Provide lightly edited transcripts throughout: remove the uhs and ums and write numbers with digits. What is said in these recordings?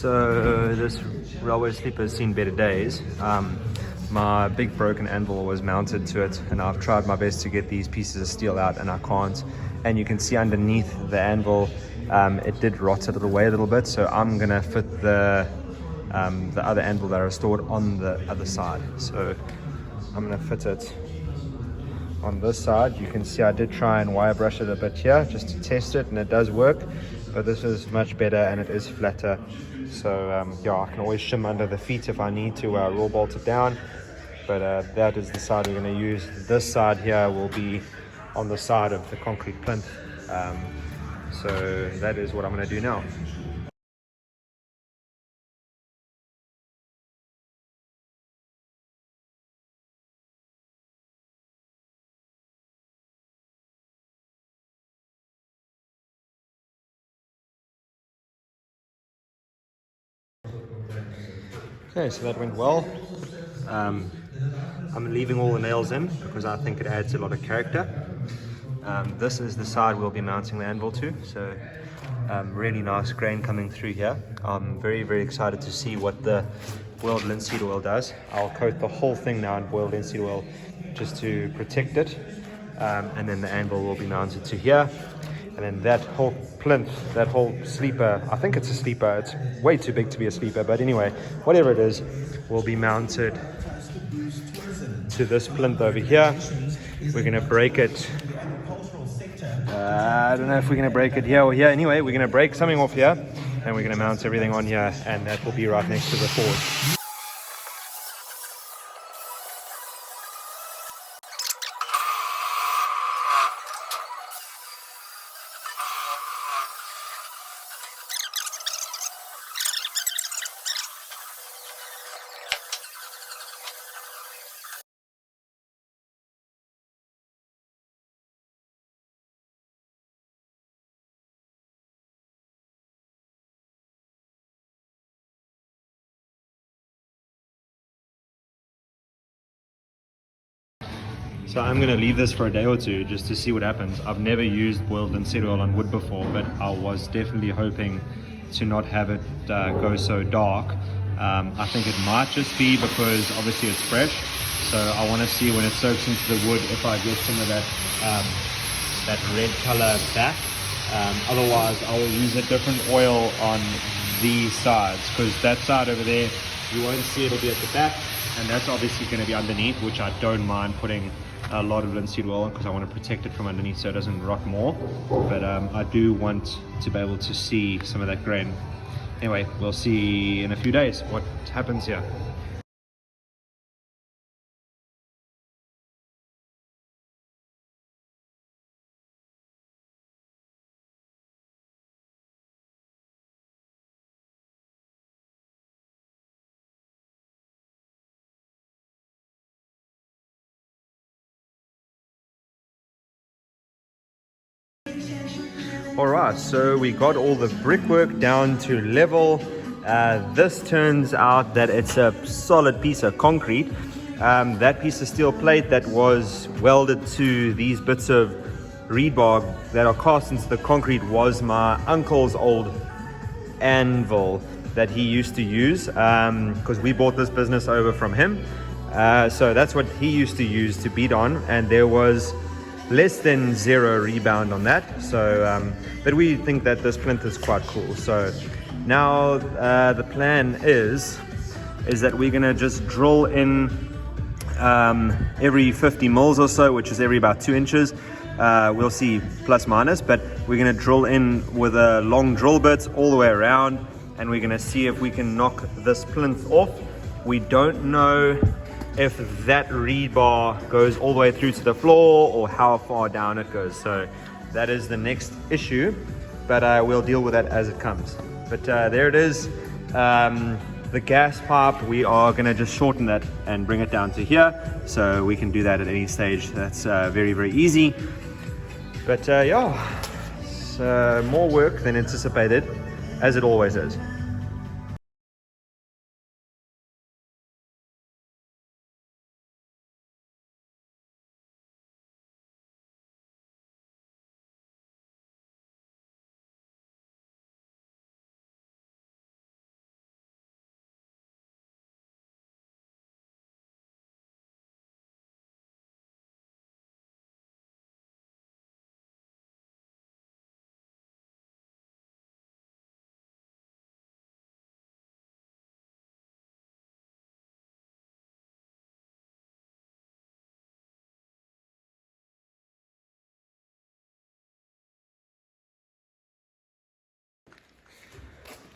So this railway sleeper has seen better days. My big broken anvil was mounted to it, and I've tried my best to get these pieces of steel out, and I can't. And you can see underneath the anvil, it did rot a little way a little bit, so I'm gonna fit the other anvil that I restored on the other side. So I'm gonna fit it on this side. You can see I did try and wire brush it a bit here just to test it, and it does work, but this is much better and it is flatter. So yeah, I can always shim under the feet if I need to raw bolt it down, but that is the side we're going to use. This side here will be on the side of the concrete plinth, so that is what I'm going to do now. Okay, so that went well. I'm leaving all the nails in because I think it adds a lot of character. This is the side we'll be mounting the anvil to, so really nice grain coming through here. I'm very excited to see what the boiled linseed oil does. I'll coat the whole thing now in boiled linseed oil just to protect it, and then the anvil will be mounted to here. And then that whole plinth, that whole sleeper, I think it's a sleeper, it's way too big to be a sleeper, but anyway, whatever it is, will be mounted to this plinth over here. We're going to break it. I don't know if we're going to break it here or here. Anyway, we're going to break something off here, and we're going to mount everything on here, and that will be right next to the forge. So I'm going to leave this for a day or two just to see what happens. I've never used boiled linseed oil on wood before, but I was definitely hoping to not have it go so dark. I think it might just be because obviously it's fresh, so I want to see when it soaks into the wood if I get some of that that red color back. Otherwise I will use a different oil on these sides, because that side over there you won't see, it'll be at the back, and that's obviously going to be underneath, which I don't mind putting a lot of linseed oil on because I want to protect it from underneath so it doesn't rot more. But I do want to be able to see some of that grain. Anyway, we'll see in a few days what happens here. Alright, so we got all the brickwork down to level. This turns out that it's a solid piece of concrete. That piece of steel plate that was welded to these bits of rebar that are cast into the concrete was my uncle's old anvil that he used to use, because we bought this business over from him. So that's what he used to use to beat on, and there was less than zero rebound on that. So but we think that this plinth is quite cool. So now the plan is that we're gonna just drill in every 50 mils or so, which is every about 2 inches. We'll see plus minus, but we're gonna drill in with a long drill bit all the way around, and we're gonna see if we can knock this plinth off. We don't know if that rebar goes all the way through to the floor or how far down it goes. So that is the next issue, but we'll deal with that as it comes. But there it is, the gas pipe. We are going to just shorten that and bring it down to here, so we can do that at any stage. That's very easy. But yeah, it's more work than anticipated, as it always is.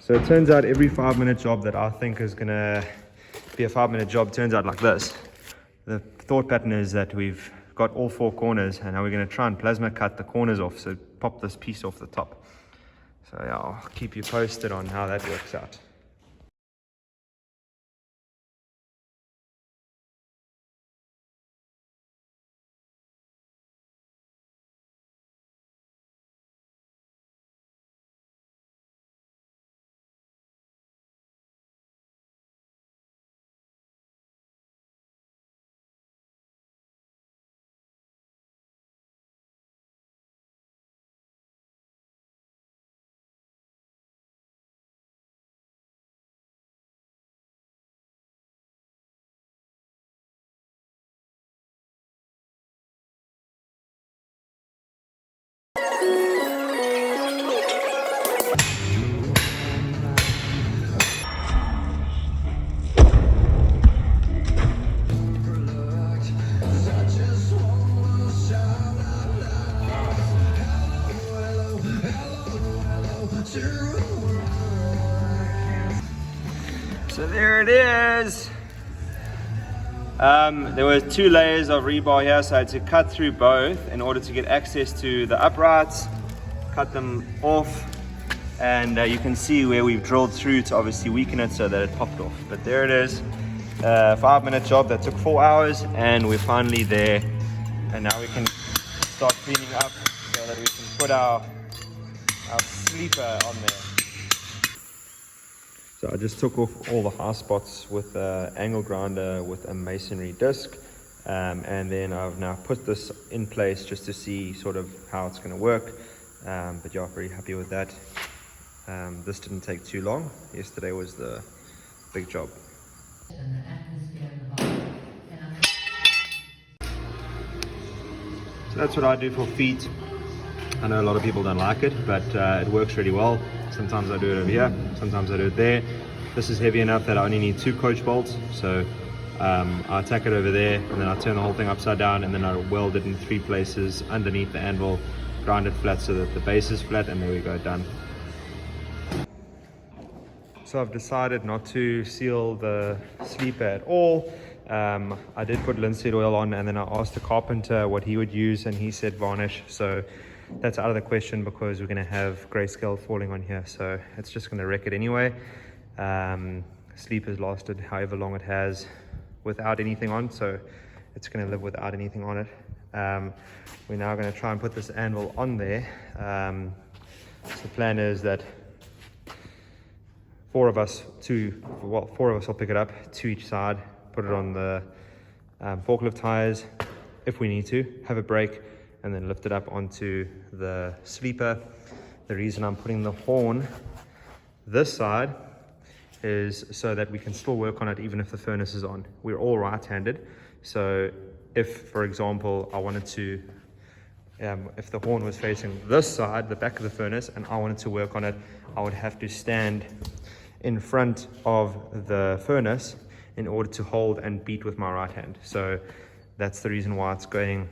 So it turns out every 5-minute job that I think is gonna be a 5-minute job turns out like this. The thought pattern is that we've got all 4 corners, and now we're gonna try and plasma cut the corners off, so pop this piece off the top. So yeah, I'll keep you posted on how that works out. So there it is. There were 2 layers of rebar here, so I had to cut through both in order to get access to the uprights, cut them off, and you can see where we've drilled through to obviously weaken it so that it popped off. But there it is, 5-minute job that took 4 hours, and we're finally there. And now we can start cleaning up so that we can put our sleeper on there. So I just took off all the high spots with an angle grinder with a masonry disc, and then I've now put this in place just to see sort of how it's going to work. But yeah, very happy with that. This didn't take too long. Yesterday was the big job. So that's what I do for feet. I know a lot of people don't like it, but it works really well. Sometimes I do it over here, sometimes I do it there. This is heavy enough that I only need 2 coach bolts, so I tack it over there, and then I turn the whole thing upside down, and then I weld it in 3 places underneath the anvil, grind it flat so that the base is flat, and there we go, done. So I've decided not to seal the sleeper at all. I did put linseed oil on, and then I asked the carpenter what he would use, and he said varnish. So that's out of the question because we're going to have grayscale falling on here, so it's just going to wreck it anyway. Sleep has lasted however long it has without anything on, so it's going to live without anything on it. We're now going to try and put this anvil on there. So the plan is that 4 of us will pick it up, 2 each side, put it on the forklift tires if we need to, have a break, and then lift it up onto the sleeper. The reason I'm putting the horn this side is so that we can still work on it even if the furnace is on. We're all right-handed, so if, for example, I wanted to, if the horn was facing this side, the back of the furnace, and I wanted to work on it, I would have to stand in front of the furnace in order to hold and beat with my right hand. So that's the reason why it's going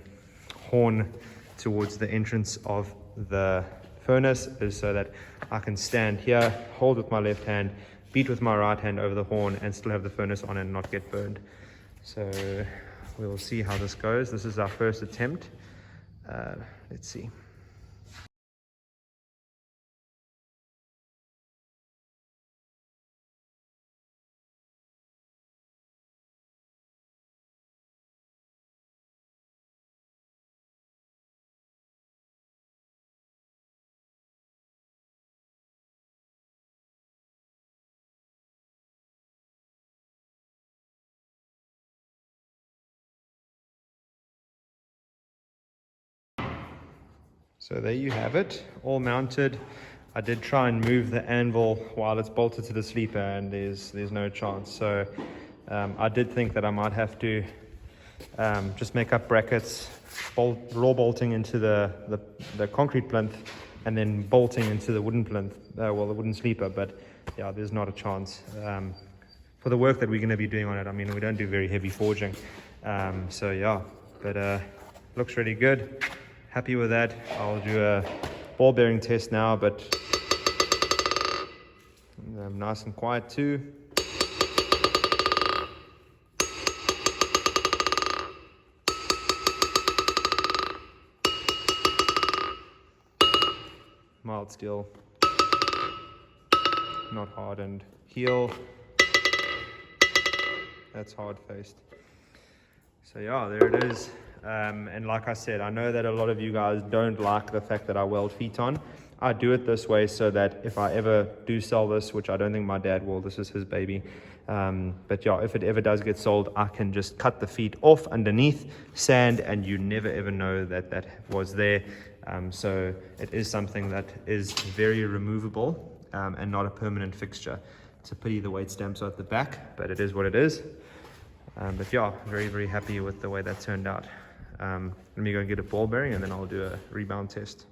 horn towards the entrance of the furnace, is so that I can stand here, hold with my left hand, beat with my right hand over the horn, and still have the furnace on and not get burned. So we'll see how this goes. This is our first attempt. Let's see. So there you have it, all mounted. I did try and move the anvil while it's bolted to the sleeper, and there's no chance. So I did think that I might have to just make up brackets, raw bolting into the concrete plinth, and then bolting into the wooden plinth, the wooden sleeper. But yeah, there's not a chance. For the work that we're going to be doing on it, I mean, we don't do very heavy forging. So yeah, but looks really good. Happy with that. I'll do a ball bearing test now, but Nice and quiet too. Mild steel, not hardened. Heel, that's hard faced. So yeah, there it is. And like I said, I know that a lot of you guys don't like the fact that I weld feet on. I do it this way so that if I ever do sell this, which I don't think my dad will, this is his baby. But yeah, if it ever does get sold, I can just cut the feet off underneath, sand, and you never ever know that that was there. So it is something that is very removable and not a permanent fixture. It's a pity the weight stamps are at the back, but it is what it is. But yeah, very, very happy with the way that turned out. Let me go and get a ball bearing and then I'll do a rebound test.